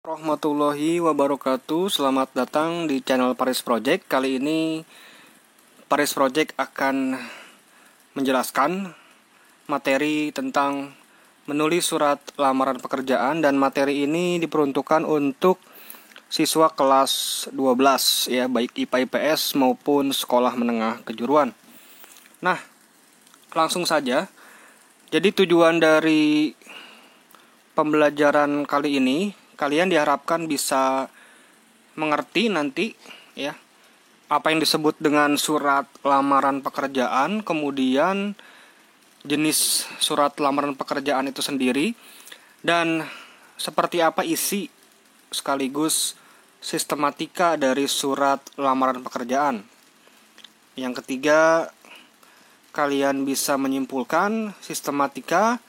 Warahmatullahi wabarakatuh. Selamat datang di channel Paris Project. Kali ini Paris Project akan menjelaskan materi tentang menulis surat lamaran pekerjaan, dan materi ini diperuntukkan untuk siswa kelas 12 ya, baik IPA IPS maupun sekolah menengah kejuruan. Nah, langsung saja. Jadi tujuan dari pembelajaran kali ini, kalian diharapkan bisa mengerti nanti ya apa yang disebut dengan surat lamaran pekerjaan, kemudian jenis surat lamaran pekerjaan itu sendiri, dan seperti apa isi sekaligus sistematika dari surat lamaran pekerjaan. Yang ketiga, kalian bisa menyimpulkan sistematika,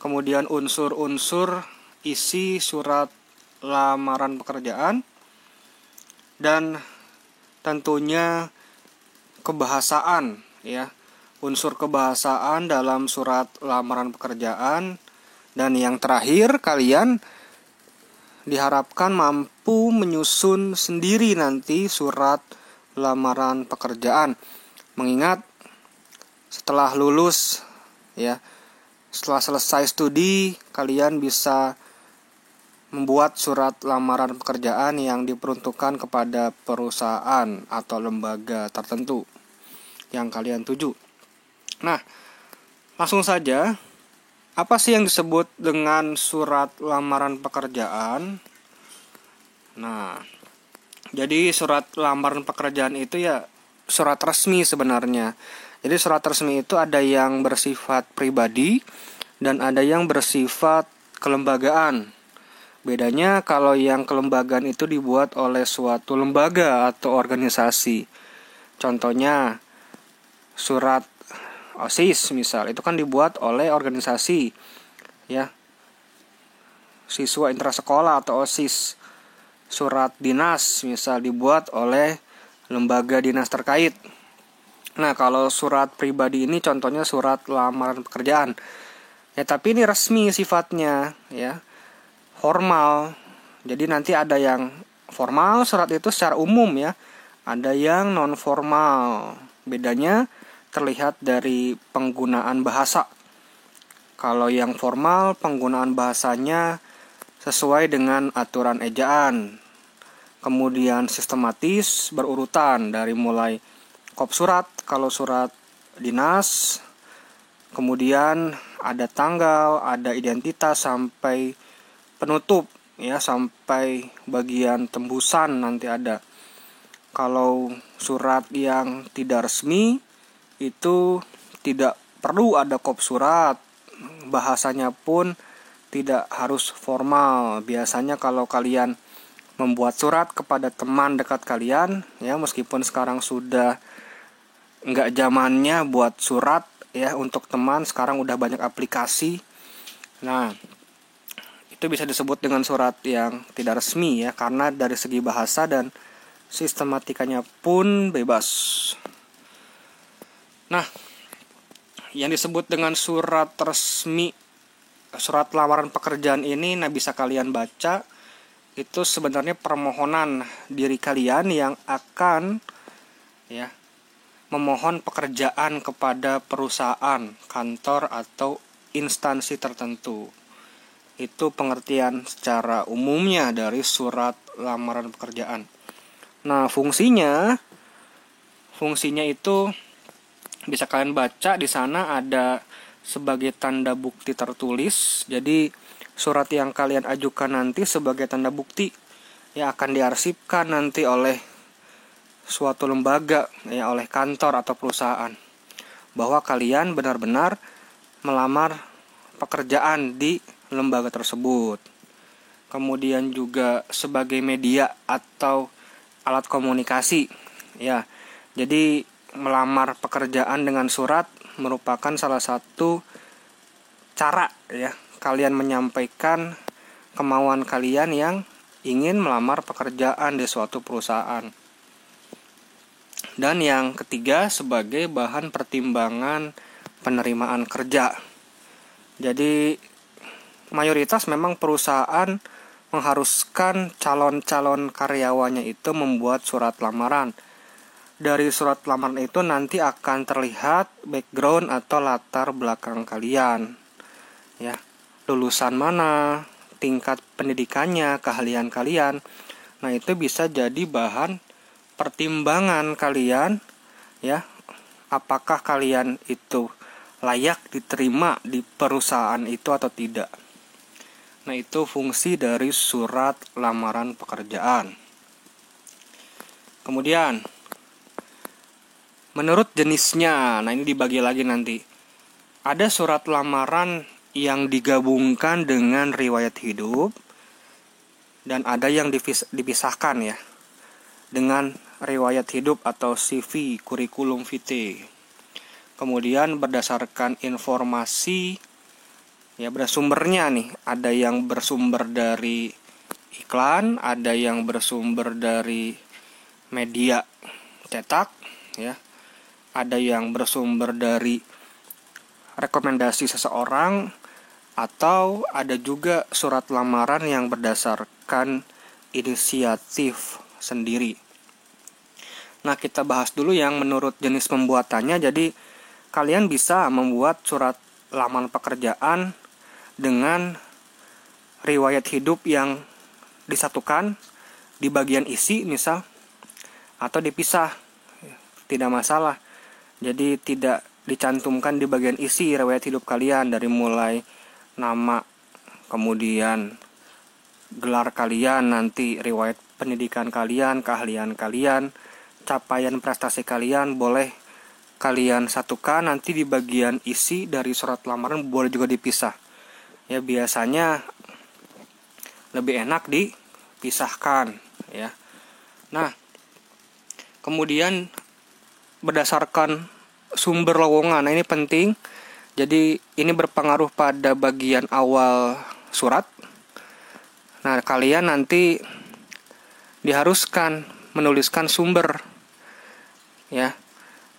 kemudian unsur-unsur isi surat lamaran pekerjaan, dan tentunya kebahasaan ya, unsur kebahasaan dalam surat lamaran pekerjaan. Dan yang terakhir, kalian diharapkan mampu menyusun sendiri nanti surat lamaran pekerjaan, mengingat setelah lulus ya, setelah selesai studi, kalian bisa membuat surat lamaran pekerjaan yang diperuntukkan kepada perusahaan atau lembaga tertentu yang kalian tuju. Nah, langsung saja, apa sih yang disebut dengan surat lamaran pekerjaan? Nah, jadi surat lamaran pekerjaan itu ya surat resmi sebenarnya. Jadi surat resmi itu ada yang bersifat pribadi dan ada yang bersifat kelembagaan. Bedanya kalau yang kelembagaan itu dibuat oleh suatu lembaga atau organisasi. Contohnya surat OSIS misal, itu kan dibuat oleh organisasi ya, siswa intrasekolah atau OSIS. Surat dinas misal dibuat oleh lembaga dinas terkait. Nah, kalau surat pribadi ini contohnya surat lamaran pekerjaan. Ya, tapi ini resmi sifatnya ya, formal. Jadi nanti ada yang formal, surat itu secara umum ya, ada yang non formal. Bedanya terlihat dari penggunaan bahasa. Kalau yang formal, penggunaan bahasanya sesuai dengan aturan ejaan, kemudian sistematis, berurutan dari mulai kop surat kalau surat dinas, kemudian ada tanggal, ada identitas sampai penutup ya, sampai bagian tembusan nanti ada. Kalau surat yang tidak resmi itu tidak perlu ada kop surat, bahasanya pun tidak harus formal. Biasanya kalau kalian membuat surat kepada teman dekat kalian ya, meskipun sekarang sudah nggak zamannya buat surat ya untuk teman, sekarang udah banyak aplikasi. Nah, itu bisa disebut dengan surat yang tidak resmi ya, karena dari segi bahasa dan sistematikanya pun bebas. Nah, yang disebut dengan surat resmi, surat lamaran pekerjaan ini, nah bisa kalian baca, itu sebenarnya permohonan diri kalian yang akan ya memohon pekerjaan kepada perusahaan, kantor, atau instansi tertentu. Itu pengertian secara umumnya dari surat lamaran pekerjaan. Nah, fungsinya itu bisa kalian baca di sana, ada sebagai tanda bukti tertulis. Jadi surat yang kalian ajukan nanti sebagai tanda bukti yang akan diarsipkan nanti oleh suatu lembaga ya, oleh kantor atau perusahaan, bahwa kalian benar-benar melamar pekerjaan di lembaga tersebut. Kemudian juga sebagai media atau alat komunikasi ya. Jadi melamar pekerjaan dengan surat merupakan salah satu cara ya kalian menyampaikan kemauan kalian yang ingin melamar pekerjaan di suatu perusahaan. Dan yang ketiga, sebagai bahan pertimbangan penerimaan kerja. Jadi mayoritas memang perusahaan mengharuskan calon-calon karyawannya itu membuat surat lamaran. Dari surat lamaran itu nanti akan terlihat background atau latar belakang kalian, ya, lulusan mana, tingkat pendidikannya, keahlian kalian. Nah, itu bisa jadi bahan pertimbangan kalian, ya, apakah kalian itu layak diterima di perusahaan itu atau tidak. Nah, itu fungsi dari surat lamaran pekerjaan. Kemudian menurut jenisnya, nah ini dibagi lagi nanti. Ada surat lamaran yang digabungkan dengan riwayat hidup, dan ada yang dipisahkan ya, dengan riwayat hidup atau CV, kurikulum vitae. Kemudian berdasarkan informasi, ya bersumbernya nih, ada yang bersumber dari iklan, ada yang bersumber dari media cetak, ya. Ada yang bersumber dari rekomendasi seseorang, atau ada juga surat lamaran yang berdasarkan inisiatif sendiri. Nah, kita bahas dulu yang menurut jenis pembuatannya. Jadi, kalian bisa membuat surat lamaran pekerjaan dengan riwayat hidup yang disatukan di bagian isi misal, atau dipisah, tidak masalah. Jadi tidak dicantumkan di bagian isi riwayat hidup kalian, dari mulai nama, kemudian gelar kalian, nanti riwayat pendidikan kalian, keahlian kalian, capaian prestasi kalian, boleh kalian satukan. Nanti di bagian isi dari surat lamaran boleh juga dipisah. Ya, biasanya lebih enak dipisahkan, ya. Nah, kemudian berdasarkan sumber lowongan. Nah, ini penting. Jadi ini berpengaruh pada bagian awal surat. Nah, kalian nanti diharuskan menuliskan sumber, ya.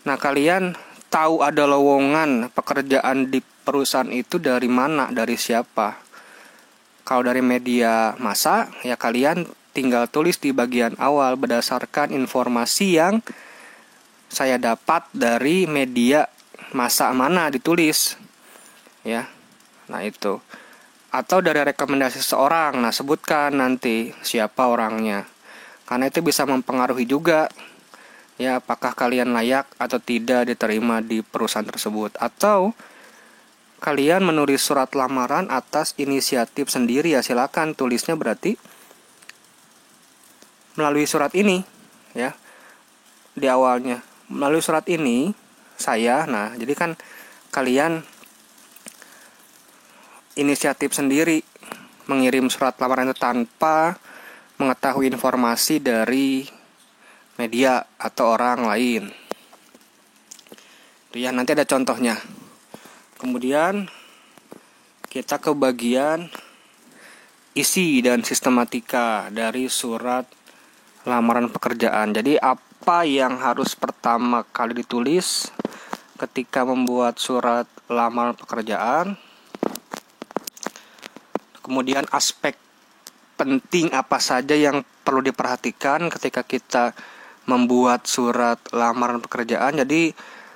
Nah, kalian tahu ada lowongan pekerjaan di perusahaan itu dari mana, dari siapa. Kalau dari media massa, ya kalian tinggal tulis di bagian awal berdasarkan informasi yang saya dapat dari media massa mana, ditulis, ya. Nah, itu. Atau dari rekomendasi seseorang, nah sebutkan nanti siapa orangnya, karena itu bisa mempengaruhi juga, ya, apakah kalian layak atau tidak diterima di perusahaan tersebut. Atau kalian menulis surat lamaran atas inisiatif sendiri, ya silakan tulisnya berarti melalui surat ini, ya, di awalnya. Melalui surat ini saya, nah jadi kan kalian inisiatif sendiri mengirim surat lamaran itu tanpa mengetahui informasi dari media atau orang lain. Ya, nanti ada contohnya. Kemudian kita ke bagian isi dan sistematika dari surat lamaran pekerjaan. Jadi apa yang harus pertama kali ditulis ketika membuat surat lamaran pekerjaan? Kemudian aspek penting apa saja yang perlu diperhatikan ketika kita membuat surat lamaran pekerjaan. Jadi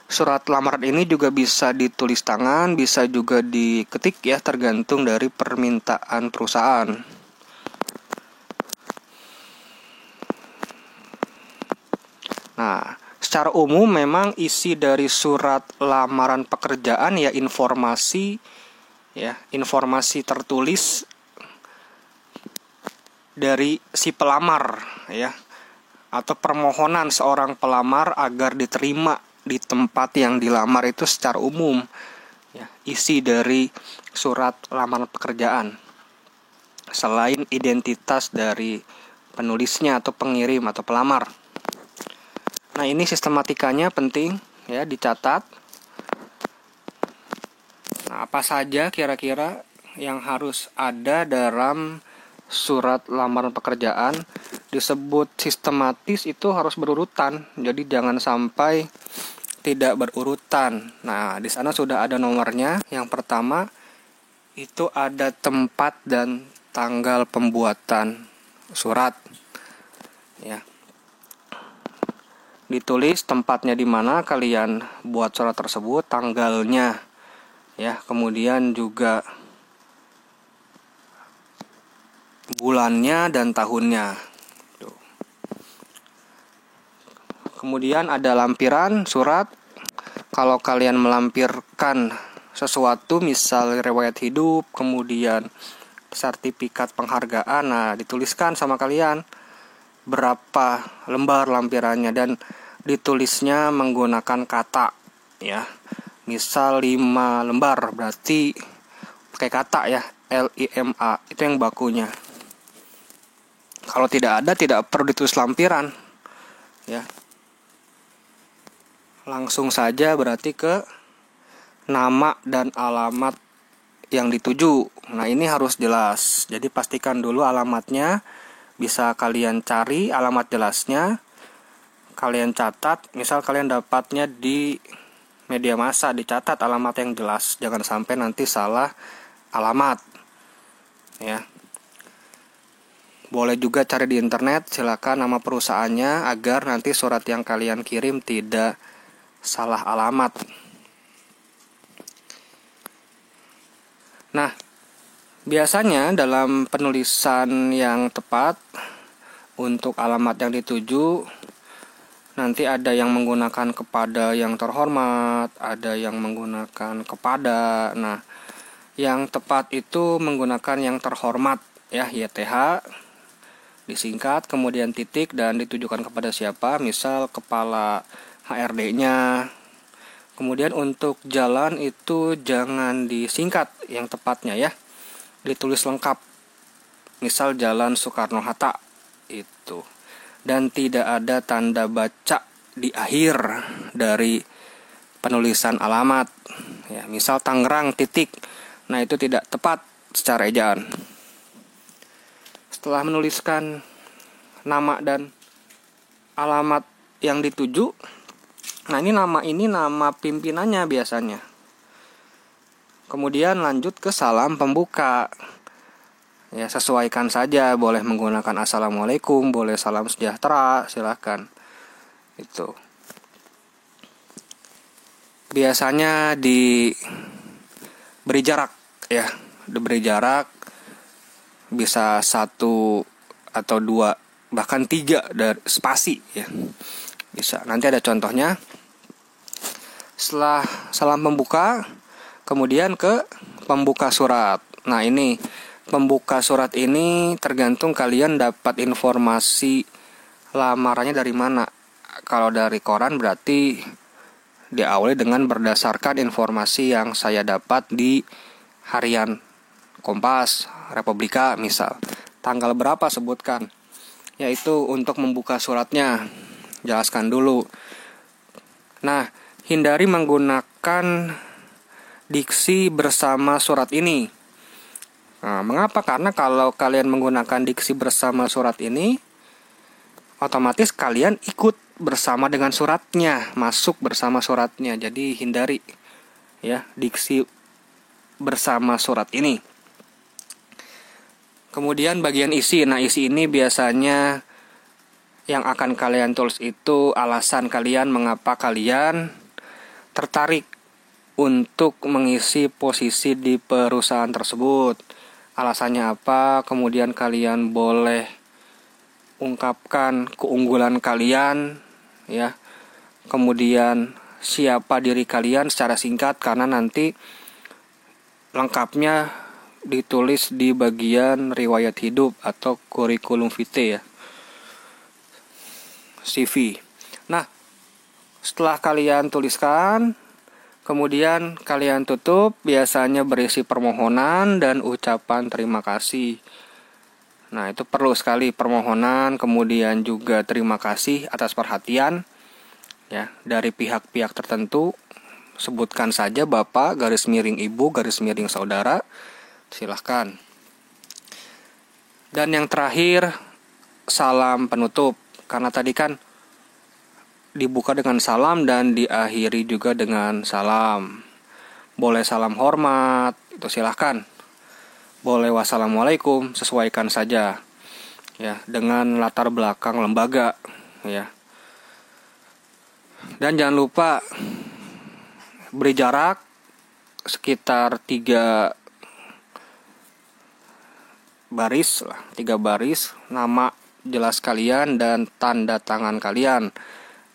surat lamaran ini juga bisa ditulis tangan, bisa juga diketik, ya, tergantung dari permintaan perusahaan. Nah, secara umum memang isi dari surat lamaran pekerjaan, ya, informasi tertulis dari si pelamar, ya, atau permohonan seorang pelamar agar diterima di tempat yang dilamar, itu secara umum, ya, isi dari surat lamaran pekerjaan, selain identitas dari penulisnya atau pengirim atau pelamar. Nah, ini sistematikanya penting, ya, dicatat. Nah, apa saja kira-kira yang harus ada dalam surat lamaran pekerjaan? Disebut sistematis itu harus berurutan. Jadi jangan sampai tidak berurutan. Nah, di sana sudah ada nomornya. Yang pertama itu ada tempat dan tanggal pembuatan surat. Ya. Ditulis tempatnya di mana kalian buat surat tersebut, tanggalnya. Ya, kemudian juga bulannya dan tahunnya. Tuh. Kemudian ada lampiran surat. Kalau kalian melampirkan sesuatu, misal riwayat hidup, kemudian sertifikat penghargaan, nah dituliskan sama kalian berapa lembar lampirannya dan ditulisnya menggunakan kata, ya. Misal 5 lembar berarti pakai kata, ya, LIMA, itu yang bakunya. Kalau tidak ada, tidak perlu ditulis lampiran, ya. Langsung saja berarti ke nama dan alamat yang dituju. Nah, ini harus jelas. Jadi pastikan dulu alamatnya. Bisa kalian cari alamat jelasnya. Kalian catat. Misal kalian dapatnya di media massa, dicatat alamat yang jelas. Jangan sampai nanti salah alamat. Ya. Boleh juga cari di internet. Silakan nama perusahaannya agar nanti surat yang kalian kirim tidak salah alamat. Nah, biasanya dalam penulisan yang tepat untuk alamat yang dituju, nanti ada yang menggunakan kepada yang terhormat, ada yang menggunakan kepada. Nah, yang tepat itu menggunakan yang terhormat, ya, YTH disingkat, kemudian titik dan ditujukan kepada siapa, misal kepala HRD-nya. Kemudian untuk jalan itu jangan disingkat yang tepatnya, ya. Ditulis lengkap. Misal Jalan Soekarno-Hatta itu. Dan tidak ada tanda baca di akhir dari penulisan alamat. Ya, misal Tangerang titik. Nah, itu tidak tepat secara ejaan. Setelah menuliskan nama dan alamat yang dituju, nah ini nama pimpinannya biasanya. Kemudian lanjut ke salam pembuka. Ya, sesuaikan saja, boleh menggunakan assalamualaikum, boleh salam sejahtera, silakan. Itu. Biasanya diberi jarak, ya. Diberi jarak bisa 1 atau 2 bahkan 3 dari spasi, ya. Bisa. Nanti ada contohnya. Setelah salam pembuka, kemudian ke pembuka surat. Nah, ini pembuka surat ini tergantung kalian dapat informasi lamarannya dari mana. Kalau dari koran berarti diawali dengan berdasarkan informasi yang saya dapat di harian Kompas, Republika misal. Tanggal berapa sebutkan. Yaitu untuk membuka suratnya. Jelaskan dulu. Nah, hindari menggunakan diksi bersama surat ini. Nah, mengapa? Karena kalau kalian menggunakan diksi bersama surat ini, otomatis kalian ikut bersama dengan suratnya, masuk bersama suratnya. Jadi hindari, ya, diksi bersama surat ini. Kemudian bagian isi. Nah, isi ini biasanya yang akan kalian tulis itu alasan kalian mengapa kalian tertarik untuk mengisi posisi di perusahaan tersebut. Alasannya apa? Kemudian kalian boleh ungkapkan keunggulan kalian, ya. Kemudian siapa diri kalian secara singkat, karena nanti lengkapnya ditulis di bagian riwayat hidup atau kurikulum vitae, ya. CV. Nah, setelah kalian tuliskan, kemudian kalian tutup, biasanya berisi permohonan dan ucapan terima kasih. Nah, itu perlu sekali permohonan, kemudian juga terima kasih atas perhatian, ya, dari pihak-pihak tertentu. Sebutkan saja Bapak, garis miring Ibu, garis miring Saudara, silahkan. Dan yang terakhir, salam penutup. Karena tadi kan dibuka dengan salam dan diakhiri juga dengan salam. Boleh salam hormat, itu silahkan. boleh wassalamualaikum, sesuaikan saja ya dengan latar belakang lembaga ya. Dan jangan lupa beri jarak sekitar 3 baris, nama jelas kalian dan tanda tangan kalian.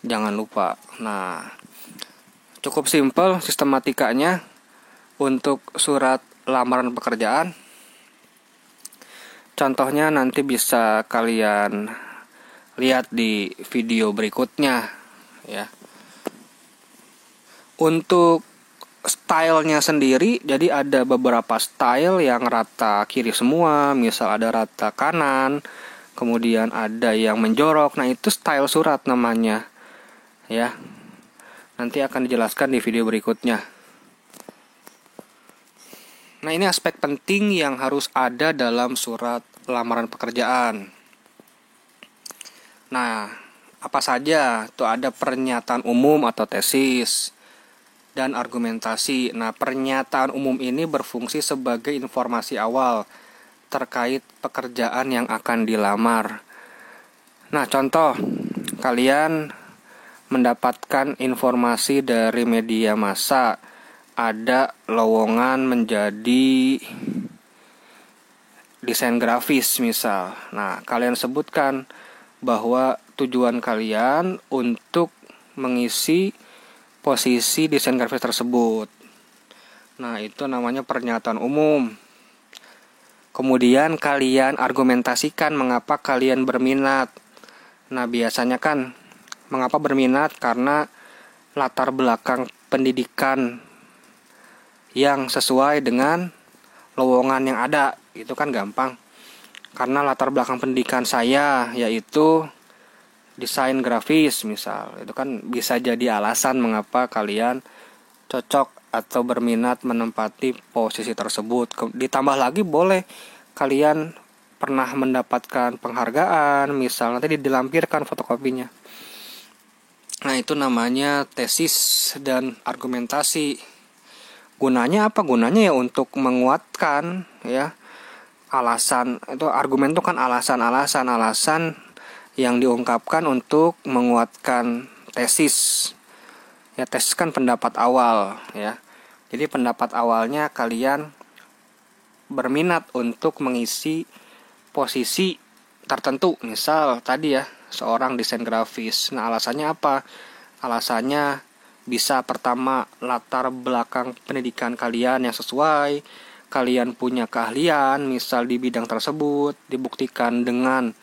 Jangan lupa. Nah, cukup simpel sistematikanya untuk surat lamaran pekerjaan. Contohnya nanti bisa kalian lihat di video berikutnya ya. Untuk stylenya sendiri, jadi ada beberapa style yang rata kiri semua, misal ada rata kanan, kemudian ada yang menjorok. Nah, itu style surat namanya ya. Nanti akan dijelaskan di video berikutnya. Nah, ini aspek penting yang harus ada dalam surat lamaran pekerjaan. Nah, apa saja? Tuh ada pernyataan umum atau tesis dan argumentasi. Nah, pernyataan umum ini berfungsi sebagai informasi awal terkait pekerjaan yang akan dilamar. Nah, contoh, kalian mendapatkan informasi dari media massa, ada lowongan menjadi desain grafis misal. Nah, kalian sebutkan bahwa tujuan kalian untuk mengisi posisi desain grafis tersebut. Nah, itu namanya pernyataan umum. Kemudian kalian argumentasikan mengapa kalian berminat. Nah, biasanya kan mengapa berminat karena latar belakang pendidikan yang sesuai dengan lowongan yang ada. Itu kan gampang. Karena latar belakang pendidikan saya yaitu desain grafis misal, itu kan bisa jadi alasan mengapa kalian cocok atau berminat menempati posisi tersebut. Ditambah lagi boleh kalian pernah mendapatkan penghargaan, misal nanti dilampirkan fotokopinya. Nah, itu namanya tesis dan argumentasi. Gunanya apa? Gunanya ya untuk menguatkan ya alasan. Itu argumen itu kan alasan yang diungkapkan untuk menguatkan tesis. Ya, tesis kan pendapat awal ya. Jadi pendapat awalnya kalian berminat untuk mengisi posisi tertentu. Misal tadi ya, seorang desain grafis. Nah, alasannya apa? Alasannya bisa pertama latar belakang pendidikan kalian yang sesuai. Kalian punya keahlian misal di bidang tersebut, dibuktikan dengan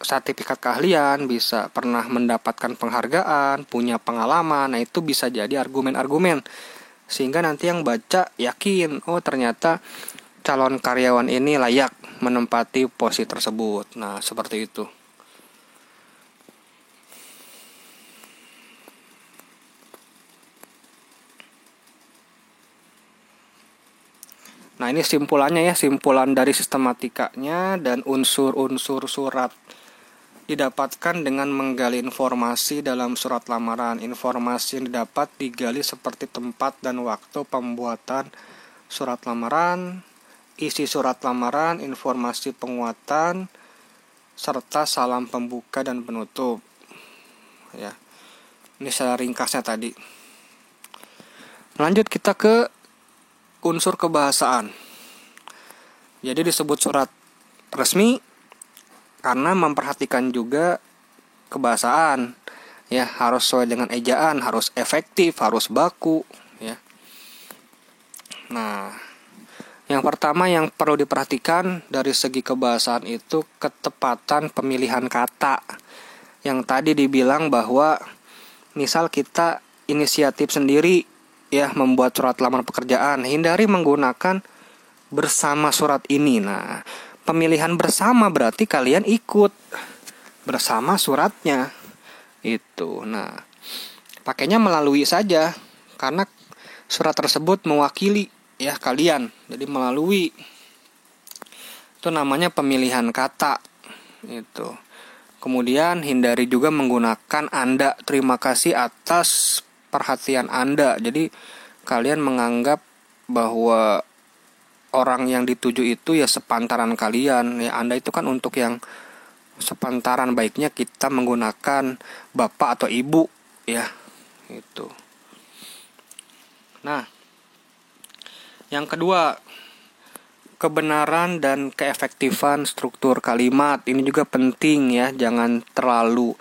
sertifikat keahlian, bisa pernah mendapatkan penghargaan, punya pengalaman. Nah, itu bisa jadi argumen-argumen sehingga nanti yang baca yakin, oh ternyata calon karyawan ini layak menempati posisi tersebut. Nah, seperti itu. Nah, ini simpulannya ya, simpulan dari sistematikanya dan unsur-unsur surat didapatkan dengan menggali informasi dalam surat lamaran. Informasi yang didapat digali seperti tempat dan waktu pembuatan surat lamaran, isi surat lamaran, informasi penguatan, serta salam pembuka dan penutup. Ya, ini secara ringkasnya tadi. Lanjut kita ke unsur kebahasaan. Jadi disebut surat resmi karena memperhatikan juga kebahasaan ya, harus sesuai dengan ejaan, harus efektif, harus baku ya. Nah, yang pertama yang perlu diperhatikan dari segi kebahasaan itu ketepatan pemilihan kata. Yang tadi dibilang bahwa misal kita inisiatif sendiri ya membuat surat lamaran pekerjaan, hindari menggunakan bersama surat ini. Nah, pemilihan bersama berarti kalian ikut bersama suratnya itu. Nah, pakainya melalui saja karena surat tersebut mewakili ya kalian. Jadi melalui itu namanya pemilihan kata itu. Kemudian hindari juga menggunakan Anda. Terima kasih atas perhatian Anda. Jadi kalian menganggap bahwa orang yang dituju itu ya sepantaran kalian. Ya, Anda itu kan untuk yang sepantaran, baiknya kita menggunakan bapak atau ibu ya. Itu. Nah, yang kedua, kebenaran dan keefektifan struktur kalimat. Ini juga penting ya, jangan terlalu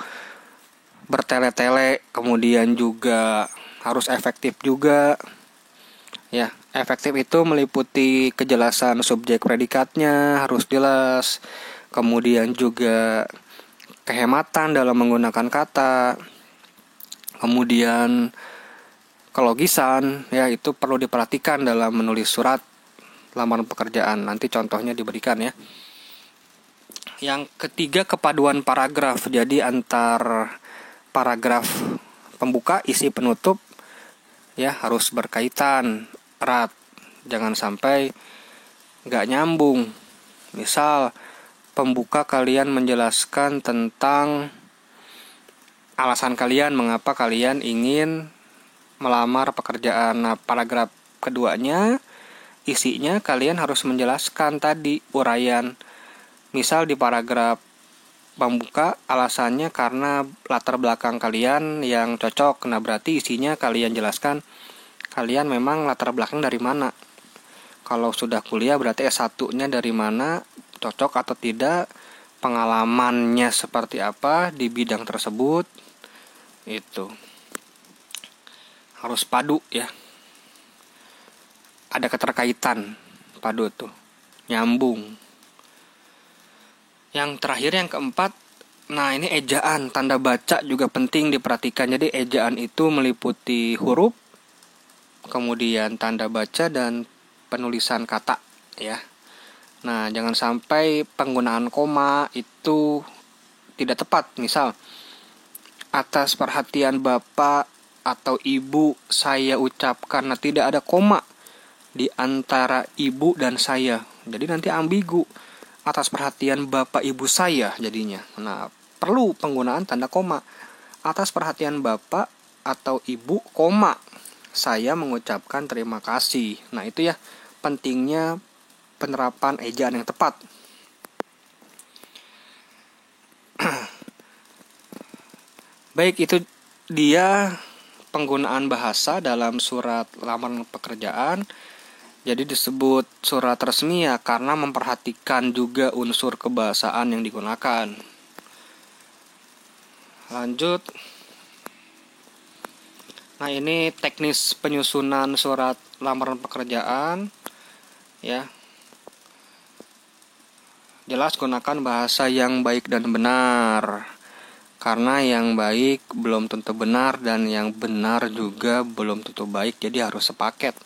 bertele-tele, kemudian juga harus efektif juga. Ya, efektif itu meliputi kejelasan subjek predikatnya harus jelas, kemudian juga kehematan dalam menggunakan kata, kemudian kelogisan ya itu perlu diperhatikan dalam menulis surat lamaran pekerjaan. Nanti contohnya diberikan ya. Yang ketiga, kepaduan paragraf. Jadi antar paragraf pembuka, isi, penutup ya harus berkaitan erat. Jangan sampai nggak nyambung. Misal pembuka kalian menjelaskan tentang alasan kalian mengapa kalian ingin melamar pekerjaan. Nah, paragraf keduanya, isinya kalian harus menjelaskan tadi uraian. Misal di paragraf pembuka alasannya karena latar belakang kalian yang cocok. Nah, berarti isinya kalian jelaskan kalian memang latar belakang dari mana. Kalau sudah kuliah berarti S1-nya dari mana, cocok atau tidak, pengalamannya seperti apa di bidang tersebut. Itu harus padu ya. Ada keterkaitan, padu tuh, nyambung. Yang terakhir, yang keempat, nah ini ejaan, tanda baca juga penting diperhatikan. Jadi ejaan itu meliputi huruf, kemudian tanda baca dan penulisan kata ya. Nah, jangan sampai penggunaan koma itu tidak tepat. Misal, atas perhatian Bapak atau Ibu saya ucapkan. Nah, tidak ada koma di antara Ibu dan saya. Jadi nanti ambigu. Atas perhatian Bapak Ibu saya jadinya. Nah, perlu penggunaan tanda koma. Atas perhatian Bapak atau Ibu, koma, saya mengucapkan terima kasih. Nah, itu ya pentingnya penerapan ejaan yang tepat. Baik, itu dia penggunaan bahasa dalam surat lamaran pekerjaan. Jadi disebut surat resmi ya karena memperhatikan juga unsur kebahasaan yang digunakan. Lanjut. Nah, ini teknis penyusunan surat lamaran pekerjaan ya. Jelas gunakan bahasa yang baik dan benar. Karena yang baik belum tentu benar dan yang benar juga belum tentu baik. Jadi harus sepaket,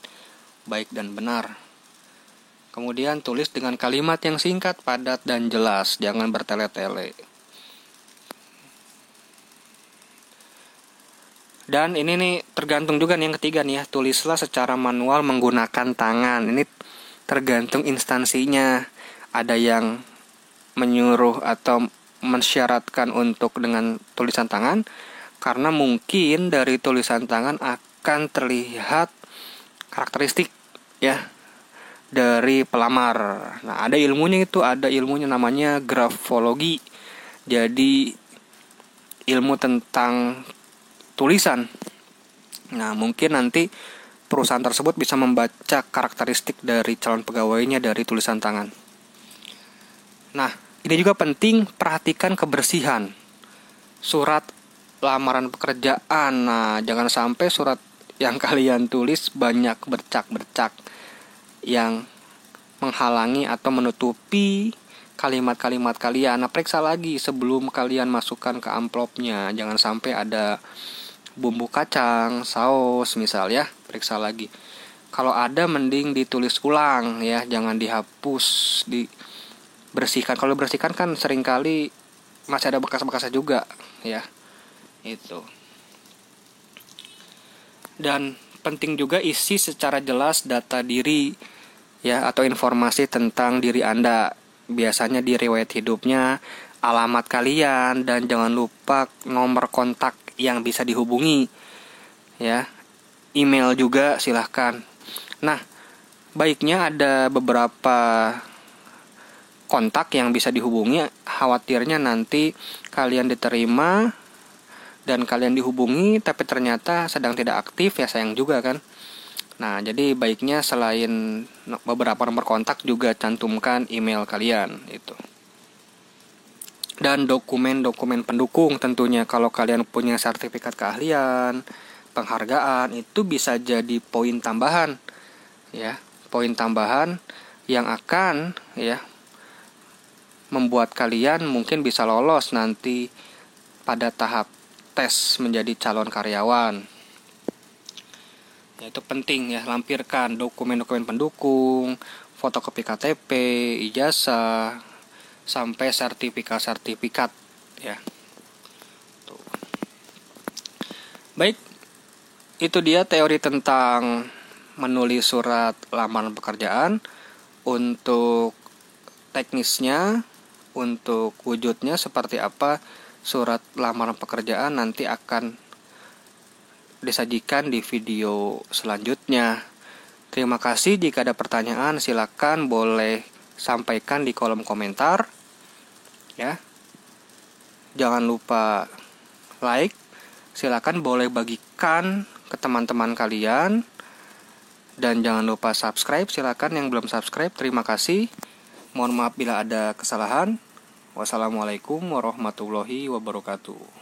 baik dan benar. Kemudian tulis dengan kalimat yang singkat, padat, dan jelas. Jangan bertele-tele. Dan ini nih tergantung juga nih yang ketiga nih ya. Tulislah secara manual menggunakan tangan. Ini tergantung instansinya. Ada yang menyuruh atau mensyaratkan untuk dengan tulisan tangan. Karena mungkin dari tulisan tangan akan terlihat karakteristik ya dari pelamar. Nah, ada ilmunya itu, ada ilmunya namanya grafologi. Jadi ilmu tentang tulisan. Nah, mungkin nanti perusahaan tersebut bisa membaca karakteristik dari calon pegawainya dari tulisan tangan. Nah, ini juga penting, perhatikan kebersihan surat lamaran pekerjaan. Nah, jangan sampai surat yang kalian tulis banyak bercak-bercak yang menghalangi atau menutupi kalimat-kalimat kalian. Nah, periksa lagi sebelum kalian masukkan ke amplopnya. Jangan sampai ada bumbu kacang, saus misal ya. Periksa lagi. Kalau ada mending ditulis ulang ya, jangan dihapus, dibersihkan. Kalau bersihkan kan seringkali masih ada bekas-bekasnya juga ya. Itu. Dan penting juga isi secara jelas data diri ya atau informasi tentang diri Anda. Biasanya di riwayat hidupnya, alamat kalian, dan jangan lupa nomor kontak yang bisa dihubungi ya. Email juga silahkan. Nah, baiknya ada beberapa kontak yang bisa dihubungi. Khawatirnya nanti kalian diterima dan kalian dihubungi tapi ternyata sedang tidak aktif, ya sayang juga kan. Nah, jadi baiknya selain beberapa nomor kontak juga cantumkan email kalian itu. Dan dokumen-dokumen pendukung tentunya. Kalau kalian punya sertifikat keahlian, penghargaan, itu bisa jadi poin tambahan, ya, poin tambahan yang akan, ya, membuat kalian mungkin bisa lolos nanti pada tahap tes menjadi calon karyawan. Ya, itu penting ya, lampirkan dokumen-dokumen pendukung, fotokopi KTP, ijazah, sampai sertifikat-sertifikat ya. Tuh. Baik, itu dia teori tentang menulis surat lamaran pekerjaan. Untuk teknisnya, untuk wujudnya seperti apa surat lamaran pekerjaan nanti akan disajikan di video selanjutnya. Terima kasih. Jika ada pertanyaan silakan boleh sampaikan di kolom komentar ya. Jangan lupa like, silakan boleh bagikan ke teman-teman kalian, dan jangan lupa subscribe. Silakan yang belum subscribe. Terima kasih. Mohon maaf bila ada kesalahan. Wassalamualaikum warahmatullahi wabarakatuh.